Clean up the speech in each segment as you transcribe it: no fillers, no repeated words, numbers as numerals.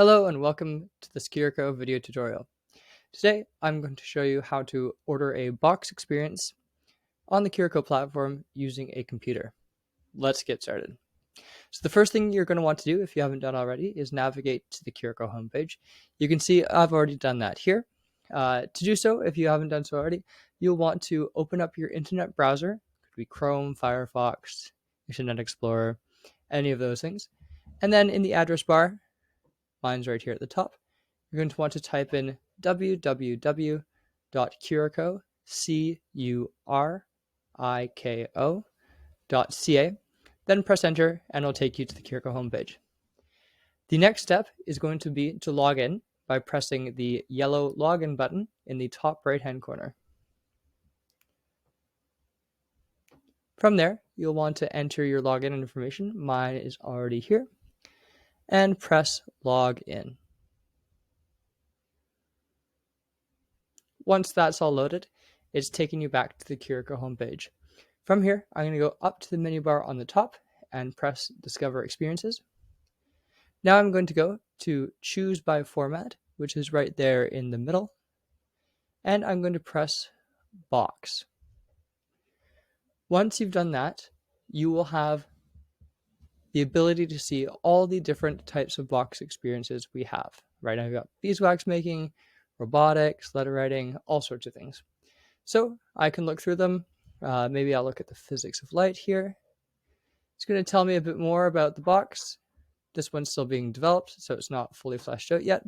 Hello and welcome to this Curiko video tutorial. Today I'm going to show you how to order a box experience on the Curiko platform using a computer. Let's get started. So the first thing you're going to want to do, if you haven't done already, is navigate to the Curiko homepage. You can see I've already done that here. To do so, if you haven't done so already, you'll want to open up your internet browser. It could be Chrome, Firefox, Internet Explorer, any of those things. And then in the address bar, mine's right here at the top, you're going to want to type in www.curiko.ca, then press enter and it'll take you to the Curiko homepage. The next step is going to be to log in by pressing the yellow login button in the top right hand corner. From there, you'll want to enter your login information. Mine is already here, and press log in. Once that's all loaded, it's taking you back to the Curiko homepage. From here, I'm going to go up to the menu bar on the top and press Discover Experiences. Now I'm going to go to Choose by Format, which is right there in the middle, and I'm going to press Box. Once you've done that, you will have the ability to see all the different types of box experiences we have. Right now, we've got beeswax making, robotics, letter writing, all sorts of things. So I can look through them. Maybe I'll look at the physics of light here. It's going to tell me a bit more about the box. This one's still being developed, so it's not fully fleshed out yet.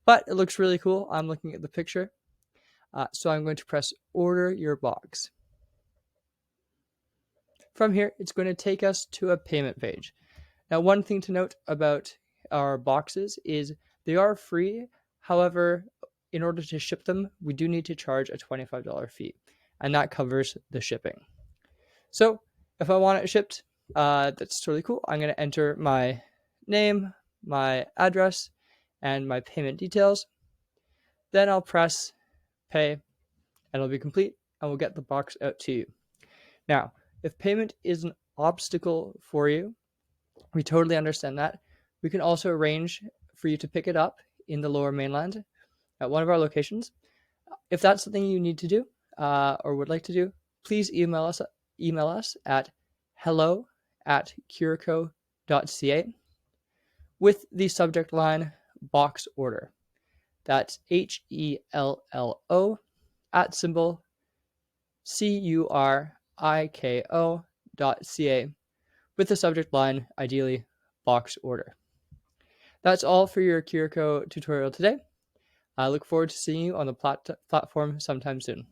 But it looks really cool. I'm looking at the picture. So I'm going to press Order Your Box. From here, it's going to take us to a payment page. Now, one thing to note about our boxes is they are free. However, in order to ship them, we do need to charge a $25 fee, and that covers the shipping. So if I want it shipped, that's totally cool. I'm going to enter my name, my address, and my payment details. Then I'll press pay, and it'll be complete, and we'll get the box out to you. Now, if payment is an obstacle for you, we totally understand that. We can also arrange for you to pick it up in the Lower Mainland at one of our locations. If that's something you need to do or would like to do, please email us at hello@curiko.ca with the subject line box order. That's HELLO at symbol CURIKO.ca with the subject line, ideally, box order. That's all for your Curiko tutorial today. I look forward to seeing you on the platform sometime soon.